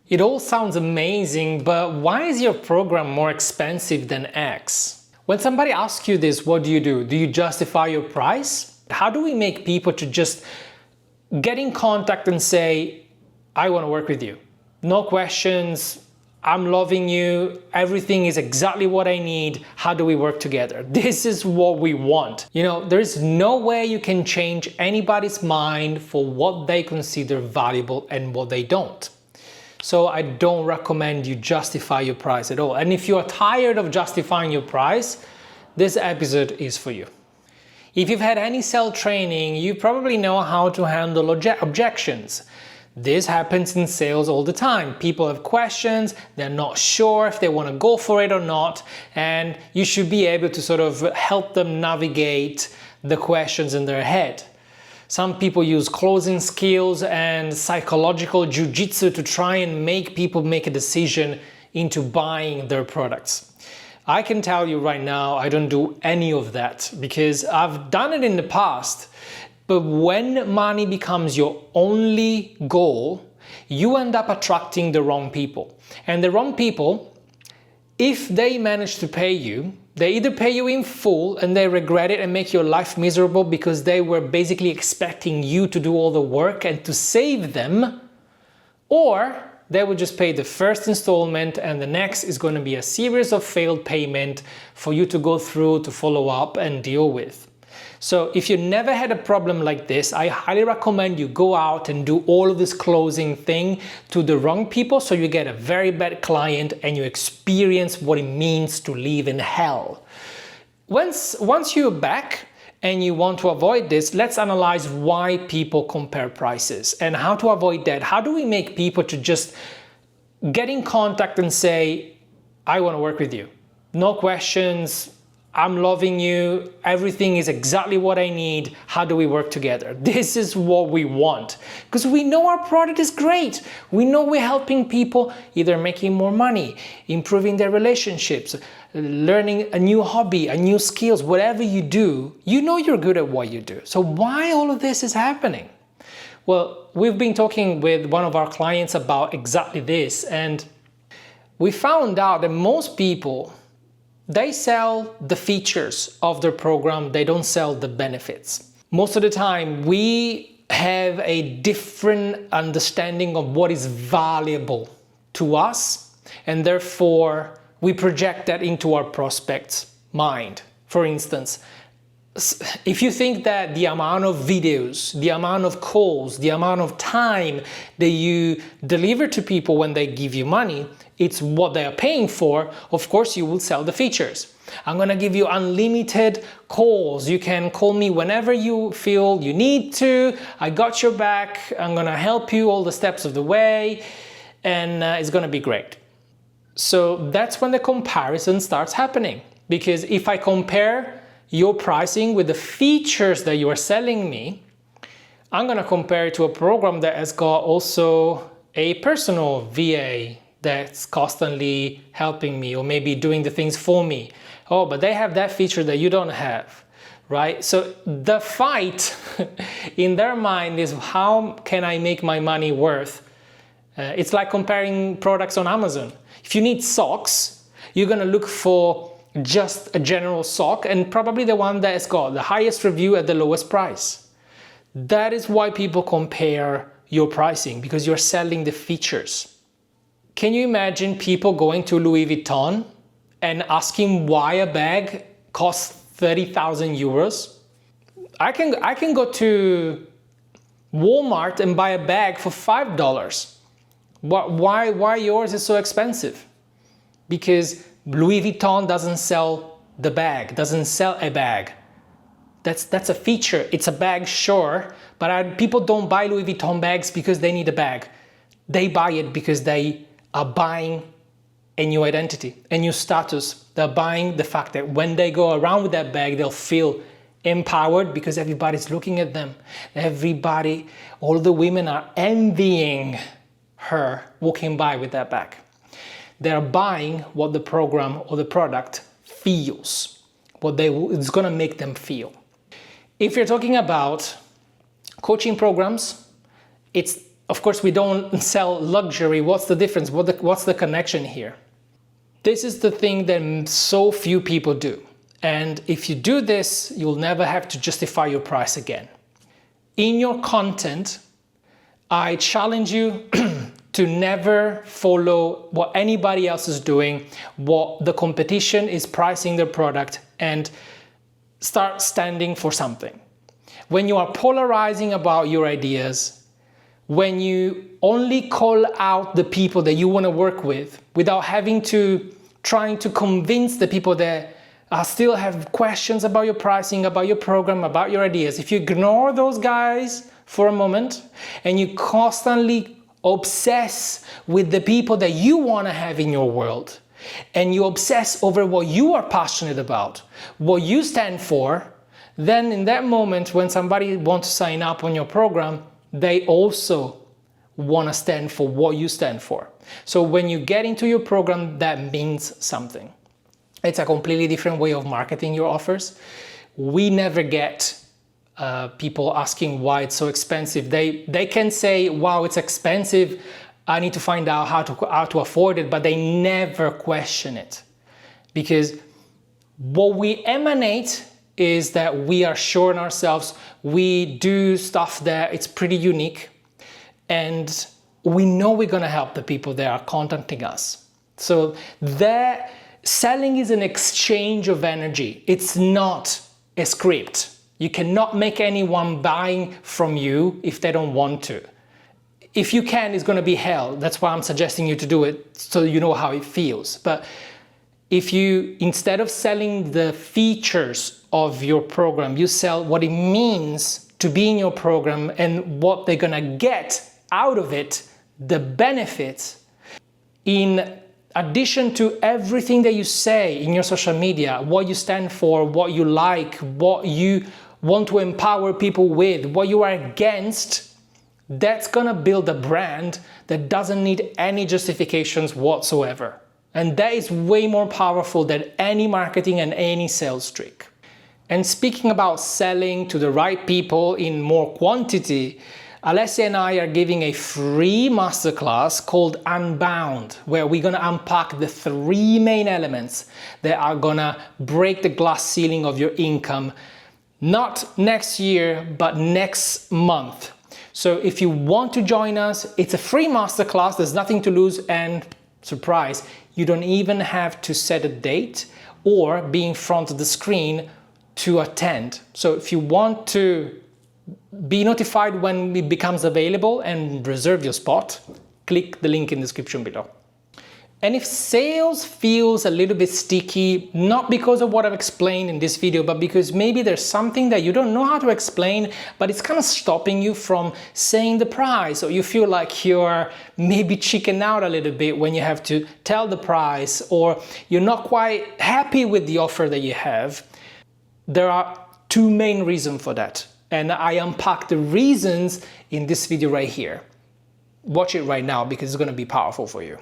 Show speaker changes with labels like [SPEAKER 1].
[SPEAKER 1] It all sounds amazing, but why is your program more expensive than X? When somebody asks you this, what do? Do you justify your price? How do we make people to just get in contact and say, I want to work with you? No questions, I'm loving you, everything is exactly what I need, how do we work together? This is what we want. You know, there is no way you can change anybody's mind for what they consider valuable and what they don't. So I don't recommend you justify your price at all. And if you are tired of justifying your price, this episode is for you. If you've had any sales training, you probably know how to handle objections. This happens in sales all the time. People have questions, they're not sure if they want to go for it or not, and you should be able to sort of help them navigate the questions in their head. Some people use closing skills and psychological jiu-jitsu to try and make people make a decision into buying their products. I can tell you right now, I don't do any of that because I've done it in the past. But when money becomes your only goal, you end up attracting the wrong people. And the wrong people, if they manage to pay you, they either pay you in full and they regret it and make your life miserable because they were basically expecting you to do all the work and to save them, or they will just pay the first installment and the next is going to be a series of failed payment for you to go through, to follow up and deal with. So if you never had a problem like this, I highly recommend you go out and do all of this closing thing to the wrong people so you get a very bad client and you experience what it means to live in hell. Once you're back and you want to avoid this, let's analyze why people compare prices and how to avoid that. How do we make people to just get in contact and say, I want to work with you? No questions. I'm loving you, everything is exactly what I need, how do we work together? This is what we want, because we know our product is great. We know we're helping people either making more money, improving their relationships, learning a new hobby, a new skills, whatever you do, you know you're good at what you do. So why all of this is happening? Well, we've been talking with one of our clients about exactly this, and we found out that most people, they sell the features of their program, they don't sell the benefits. Most of the time, we have a different understanding of what is valuable to us, and therefore we project that into our prospect's mind. For instance, if you think that the amount of videos, the amount of calls, the amount of time that you deliver to people when they give you money, it's what they are paying for, of course you will sell the features. I'm gonna give you unlimited calls. You can call me whenever you feel you need to. I got your back. I'm gonna help you all the steps of the way, and it's gonna be great. So that's when the comparison starts happening. Because if I compare your pricing with the features that you are selling me, I'm gonna compare it to a program that has got also a personal VA that's constantly helping me or maybe doing the things for me. Oh, but they have that feature that you don't have, right? So the fight in their mind is, how can I make my money worth? It's like comparing products on Amazon. If you need socks, you're gonna look for just a general sock and probably the one that has got the highest review at the lowest price. That is why people compare your pricing, because you're selling the features. Can you imagine people going to Louis Vuitton and asking why a bag costs 30,000 euros? I can go to Walmart and buy a bag for $5. Why yours is so expensive? Because Louis Vuitton doesn't sell the bag, doesn't sell a bag. That's a feature. It's a bag, sure, but people don't buy Louis Vuitton bags because they need a bag. They buy it because they are buying a new identity, a new status. They're buying the fact that when they go around with that bag, they'll feel empowered because everybody's looking at them. All the women are envying her walking by with that bag. They're buying what the program or the product feels, it's gonna make them feel. If you're talking about coaching programs, it's Of course, we don't sell luxury. What's the difference? What's the connection here? This is the thing that so few people do. And if you do this, you'll never have to justify your price again. In your content, I challenge you to never follow what anybody else is doing, what the competition is pricing their product, and start standing for something. When you are polarizing about your ideas, when you only call out the people that you want to work with without having to trying to convince the people that still have questions about your pricing, about your program, about your ideas. If you ignore those guys for a moment and you constantly obsess with the people that you want to have in your world, and you obsess over what you are passionate about, what you stand for, then in that moment when somebody wants to sign up on your program, they also want to stand for what you stand for. So when you get into your program, that means something. It's a completely different way of marketing your offers. We never get people asking why it's so expensive. They can say, wow, it's expensive, I need to find out how to afford it, but they never question it. Because what we emanate is that we are sure in ourselves, we do stuff that it's pretty unique, and we know we're gonna help the people that are contacting us. So that selling is an exchange of energy. It's not a script. You cannot make anyone buying from you if they don't want to. If you can, it's gonna be hell. That's why I'm suggesting you to do it, so you know how it feels. But if you, instead of selling the features of your program, you sell what it means to be in your program and what they're gonna get out of it, the benefits, in addition to everything that you say in your social media, what you stand for, what you like, what you want to empower people with, what you are against, that's gonna build a brand that doesn't need any justifications whatsoever. And that is way more powerful than any marketing and any sales trick. And speaking about selling to the right people in more quantity, Alessia and I are giving a free masterclass called Unbound, where we're gonna unpack the 3 main elements that are gonna break the glass ceiling of your income, not next year, but next month. So if you want to join us, it's a free masterclass, there's nothing to lose, and surprise, you don't even have to set a date or be in front of the screen to attend. So if you want to be notified when it becomes available and reserve your spot, click the link in the description below. And if sales feels a little bit sticky, not because of what I've explained in this video, but because maybe there's something that you don't know how to explain, but it's kind of stopping you from saying the price, or you feel like you're maybe chicken out a little bit when you have to tell the price, or you're not quite happy with the offer that you have, there are 2 main reasons for that. And I unpack the reasons in this video right here. Watch it right now because it's going to be powerful for you.